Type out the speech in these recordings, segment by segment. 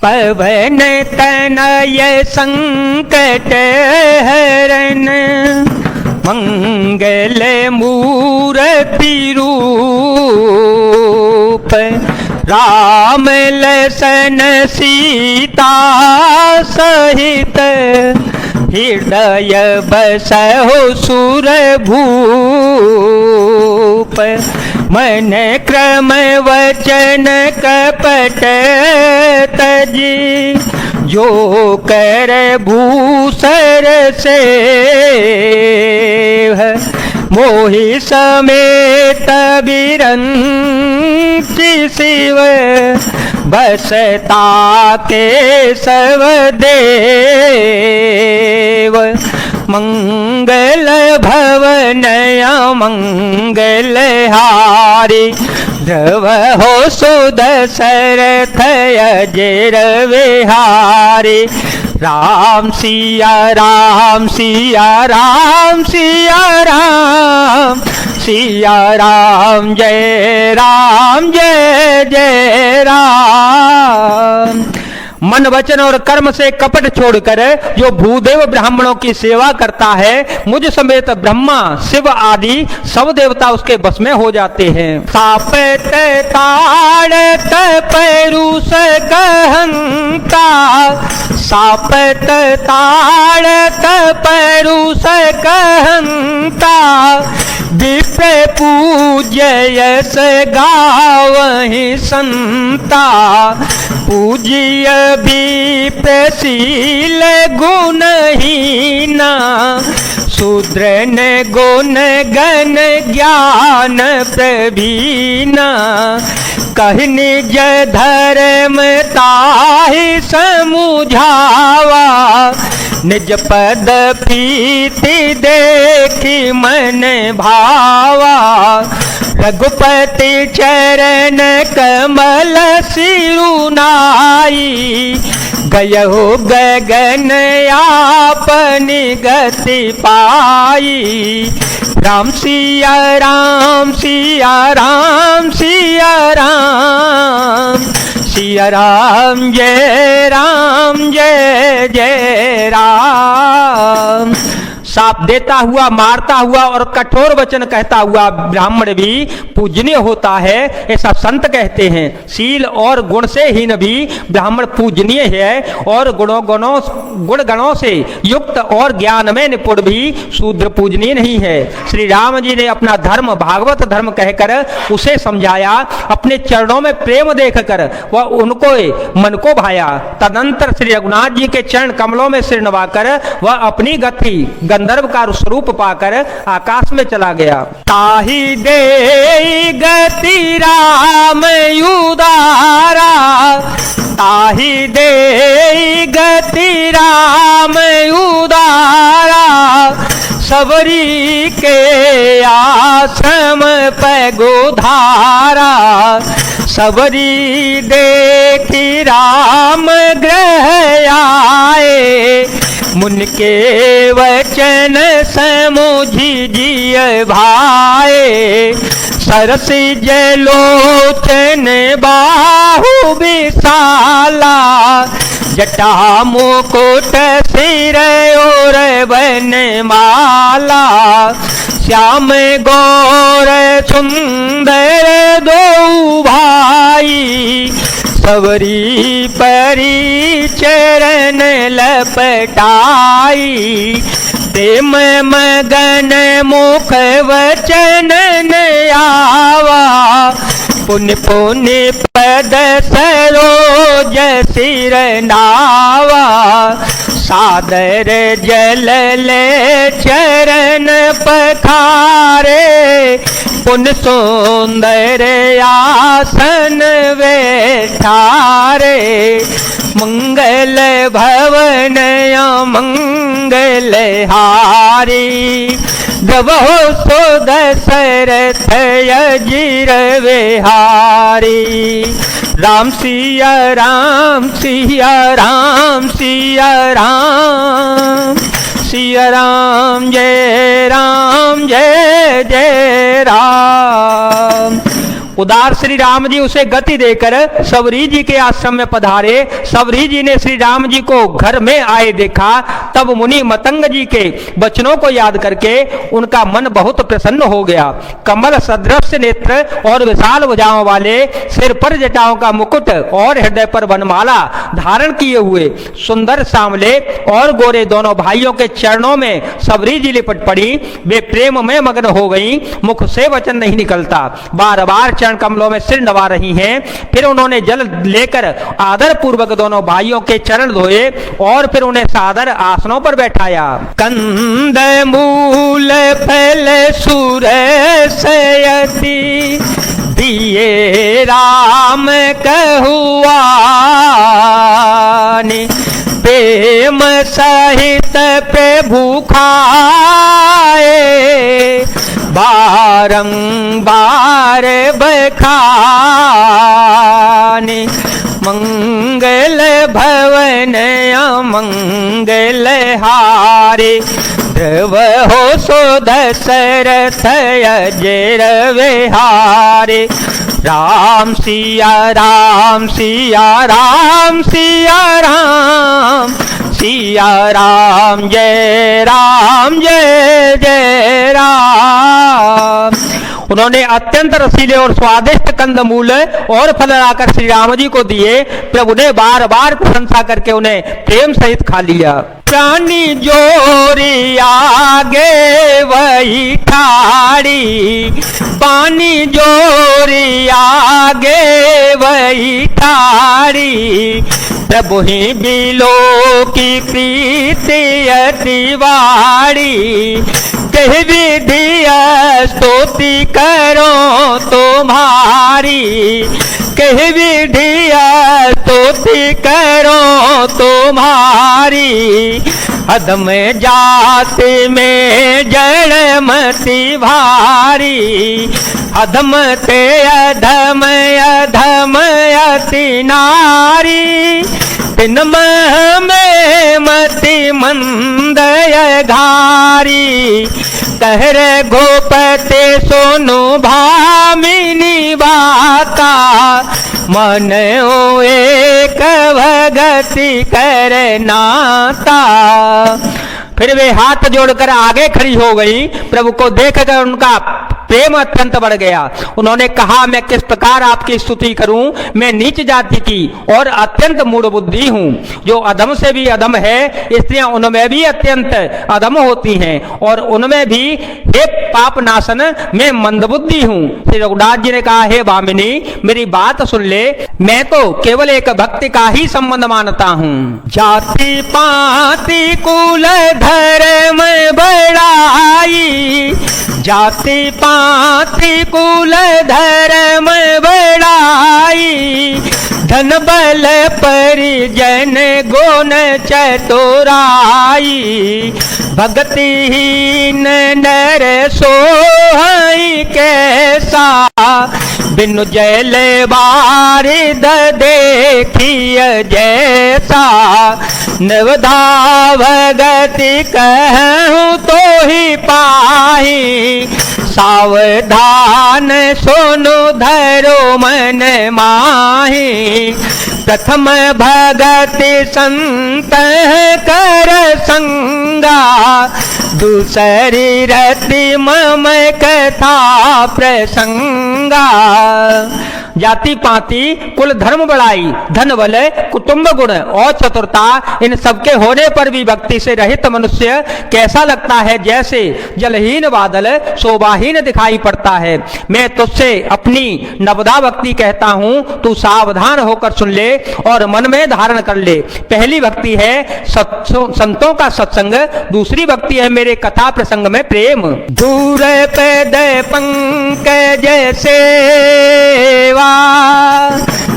पवन तनय संकट हरण मंगल मूर्ति रूप राम लसन सीता सहित हृदय बसहु सुर भूप मन क्रम वचन कपट तजी जो कर भूसर से मोहि समेत बिरंची शिव बसता के सब देव मंगल भवनया मंगल हारी ध्रुव हो सुदशरथ अजर विहारी राम सिया राम सिया राम सिया राम सिया राम जय जय राम। मन वचन और कर्म से कपट छोड़कर जो भूदेव ब्राह्मणों की सेवा करता है मुझ समेत ब्रह्मा शिव आदि सब देवता उसके बस में हो जाते हैं। सापत ताड़त परुष कहंता सापत ताड़त परुष कहंता विप्र पूज्य यस गावहि संता पूज्य विप्रशील गुणहीना शूद्र न गुण गण ज्ञान प्रवीणा कहि निज धर्म ताहि समुझावा निज पद प्रीति देखी मन भावा रघुपति चरण कमल सिरुनाई गयहु गगन आपनी गति पाई राम सिया राम सिया राम सिया राम सिया राम जय राम। साप देता हुआ मारता हुआ और कठोर वचन कहता हुआ ब्राह्मण भी पूजनीय होता है ऐसा संत कहते हैं। शील और गुण से हीन भी ब्राह्मण पूजनीय है और गुण गणों से युक्त और ज्ञान में निपुण भी शूद्र पूजनीय नहीं है। श्री राम जी ने अपना धर्म भागवत धर्म कहकर उसे समझाया, अपने चरणों में प्रेम देखकर वह उनको मन को भाया। तदंतर श्री रघुनाथ जी के चरण कमलों में सिर नवाकर वह अपनी गति गंधर्व का स्वरूप पाकर आकाश में चला गया। ताहि दे गति राम उदारा ताहि दे गति राम उदारा सबरी के आश्रम पे गोधारा सबरी देखी राम ग्रह आए मुन के वचन समुझी जिय भाए सरस जलोचन बाहु विशाला जटा मुकुट सिर और बनमाला श्याम गौर सुंदर दो भाई सबरी परी चरण लपटाई प्रेम मगन मुख वचन आवा पुण्य पुण्य पद सरोज सिर नावा सादर जल ले चरण पखारे पुन सुंदर आसन बैठारे मंगल भवन मंगल हारी द्रवो सुद शरथ अजिर विहारी राम सिया राम सिया राम सिया राम सिया राम जय जय राम। उदार श्री राम जी उसे गति देकर सबरी जी के आश्रम में पधारे। सबरी जी ने श्री राम जी को घर में आए देखा, तब मुनि मतंग जी के वचनों को याद करके उनका मन बहुत प्रसन्न हो गया। कमल सदृश नेत्र और विशाल भुजाओं वाले, सिर पर जटाओं का मुकुट और हृदय पर वनमाला धारण किए हुए सुंदर सांवले और गोरे दोनों भाइयों के चरणों में सबरी जी लिपट पड़ी। वे प्रेम में मग्न हो गई, मुख से वचन नहीं निकलता, बार बार चरण कमलों में सिर नवा रही हैं। फिर उन्होंने जल लेकर आदर पूर्वक दोनों भाइयों के चरण धोए और फिर उन्हें सादर आसनों पर बैठाया। कंद मूल फल सुर सयति दिए राम कहुआनि, प्रेम सहित प्रभु खाए बारंबार बखाने। मंगल भवन अमंगल हारे, ध्रुव हो सो दशरथ अजर विहारे। राम सिया राम सिया राम सिया राम, सिया राम जय जय राम। उन्होंने अत्यंत रसीले और स्वादिष्ट कंदमूल और फल लाकर श्री राम जी को दिए। प्रभु ने बार बार प्रशंसा करके उन्हें प्रेम सहित खा लिया। प्राणी जोरी आगे वही ठाड़ी, पानी जोरी आगे वही ठाड़ी। प्रभु ही बिलो की प्रीति अति वाड़ी, कह विधिया स्तुति करो तुम्हारी। कह विधिया स्तुति करो तुम्हारी। अधम जाति में जड़मति भारी, अधम ते अधम अधम अति नारी। तिन में मति मंदय घारी, कहर गोपते सोनु भामिनी बाता। मन एक भगति करनाता। फिर वे हाथ जोड़कर आगे खड़ी हो गई। प्रभु को देखकर उनका प्रेम अत्यंत बढ़ गया। उन्होंने कहा, मैं किस प्रकार आपकी स्तुति करूं। मैं नीच जाति की और अत्यंत मूढ़ बुद्धि हूं। जो अधम से भी अधम है, स्त्रियां उनमें भी अत्यंत अधम होती हैं और उनमें भी हे पाप नाशन मैं मंदबुद्धि हूं। श्री रघुनाथ जी ने कहा, हे भामिनी मेरी बात सुन ले, मैं तो केवल एक भक्ति का ही संबंध मानता हूं। जाति पाति कुल धर्म बड़ाई, जाति पाति कुल धर्म बड़ाई। धन बल परिजन गुण चतुराई, भक्तिहीन नर सोहई कैसा। बिनु जल बारिद देखिय जैसा, नवधा भगति कहूँ तो ही पाही। सावधान सुनो धरो मन माही, प्रथम भगति संत कर संगा। दूसरी रति मम कथा प्रसंगा। जाति पाति कुल धर्म बड़ाई, धन बल कुटुंब गुण और चतुरता, इन सबके होने पर भी भक्ति से रहित मनुष्य कैसा लगता है, जैसे जलहीन बादल शोभाहीन दिखाई पड़ता है। मैं तुझसे अपनी नवदा भक्ति कहता हूँ, तू सावधान होकर सुन ले और मन में धारण कर ले। पहली भक्ति है संतों का सत्संग, दूसरी भक्ति है मेरे कथा प्रसंग में प्रेम। दूर पैद पंकज सेवा,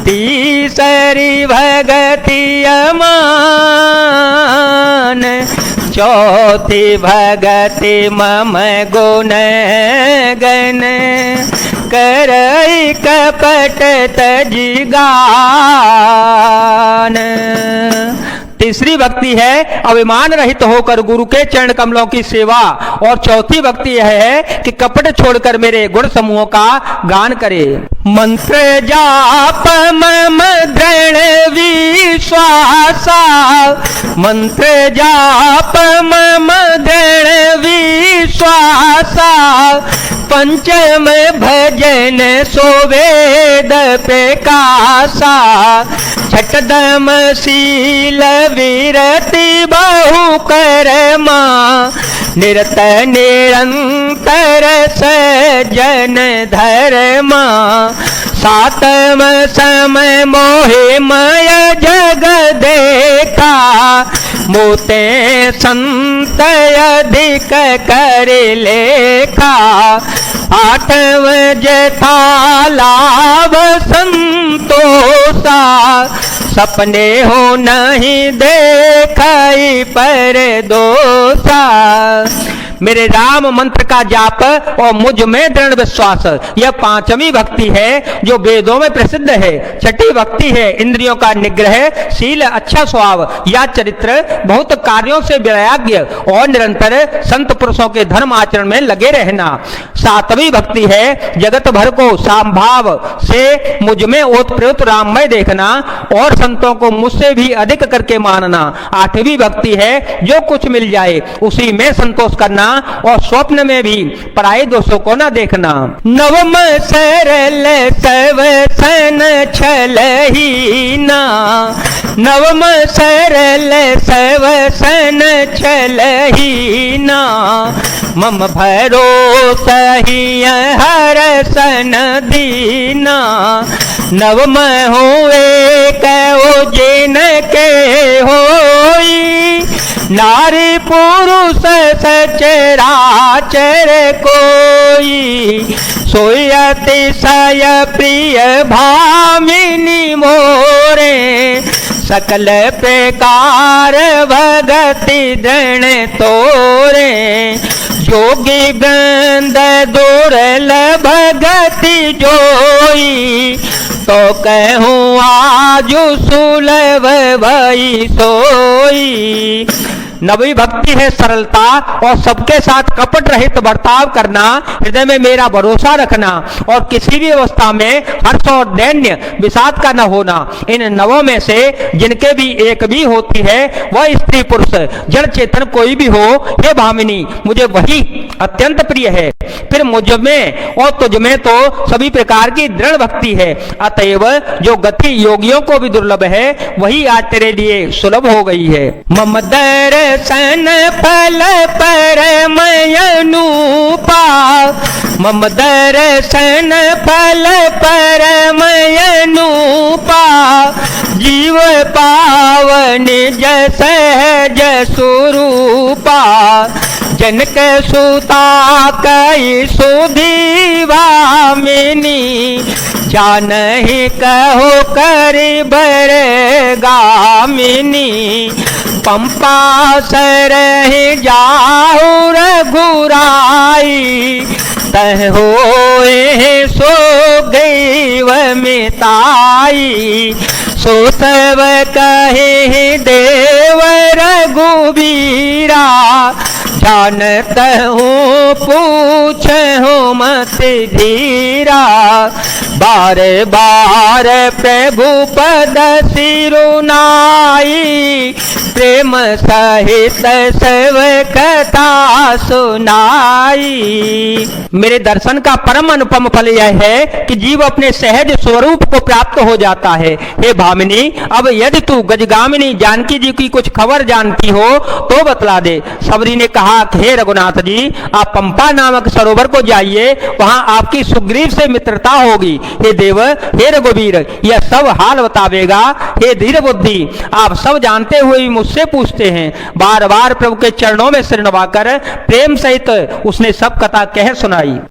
तीसरी भगति अमान। चौथी भगति मम गुण गण, करई कपट तजिगान। तीसरी भक्ति है अभिमान रहित होकर गुरु के चरण कमलों की सेवा, और चौथी भक्ति यह है कि कपट छोड़कर मेरे गुण समूहों का गान करे। मंत्र जाप मम दृढ़ विश्वासा, मंत्र जाप मम दृढ़ विश्वासा, पंचम भजन सो वेद प्रकाशा, छठदम शील विरति बहु कर्मा, निरत निरंतर सजन धर्मा, सातम समय मोहे मय जग देखा, मोते संत अधिक कर लेखा, आठव जथा लाभ संतोषा, सपने हो नहीं देखाई पर दोषा। मेरे राम मंत्र का जाप और मुझ में दृढ़ विश्वास, यह पांचवी भक्ति है जो वेदों में प्रसिद्ध है। छठी भक्ति है इंद्रियों का निग्रह, शील अच्छा स्वभाव या चरित्र, बहुत कार्यों से वैराग्य और निरंतर संत पुरुषों के धर्म आचरण में लगे रहना। सातवीं भक्ति है जगत भर को समभाव से मुझ में ओतप्रोत राममय देखना और संतों को मुझसे भी अधिक करके मानना। आठवीं भक्ति है जो कुछ मिल जाए उसी में संतोष करना और स्वप्न में भी पराये दोषों को न देखना। नवम सरल सवसन छलहीना, नवम सरल सवसन छलहीना, मम भरोसा ही हरसन दीना, नवम हुए कहो जिन के होई, नारी पुरुष सचराचर कोई, सोई अतिशय प्रिय भामिनी मोरे, सकल प्रकार भगति दृढ़ तोरे, जोगी बंद दुर्लभ भगति जोई, तो कहूँ आजु सुलभ भई सोई। नवी भक्ति है सरलता और सबके साथ कपट रहित बर्ताव करना, हृदय में मेरा भरोसा रखना और किसी भी अवस्था में हर्ष और दैन्य विषाद का न होना। इन नवों में से जिनके भी एक भी होती है वह स्त्री पुरुष जड़ चेतन कोई भी हो, हे भामिनी मुझे वही अत्यंत प्रिय है। फिर मुझ में और तुझ में तो सभी प्रकार की दृढ़ भक्ति है, अतएव जो गति योगियों को भी दुर्लभ है वही आज तेरे लिए सुलभ हो गई है। मम दर्शन फल परमयनुपा, मम दर्शन फल परमयनुपा, जीव पावन जस सहज स्वरूपा, जनक सुता कई सुधी भामिनी, जानहि कहो करि बर गामिनी, पंपा सरहि जाहु रघुराई, तह होए सो गैव मिताई, सो सब कहे देव रघुबीरा, जानत हूँ पूछहु मत धीरा, बार बार प्रभु पद सिरुनाई, प्रेम सहित सब कथा सुनाई। मेरे दर्शन का परम अनुपम फल यह है कि जीव अपने सहज स्वरूप को प्राप्त हो जाता है। हे भामिनी, अब यदि तू गजगामिनी जानकी जी की कुछ खबर जानती हो तो बतला दे। सबरी ने कहा, हे रघुनाथ जी, आप पंपा नामक सरोवर को जाइए, वहां आपकी सुग्रीव से मित्रता होगी। हे देव, हे रघुवीर, यह सब हाल बतावेगा। हे धीर बुद्धि, आप सब जानते हुए भी मुझसे पूछते हैं। बार बार प्रभु के चरणों में सिर नवाकर प्रेम सहित उसने सब कथा कह सुनाई।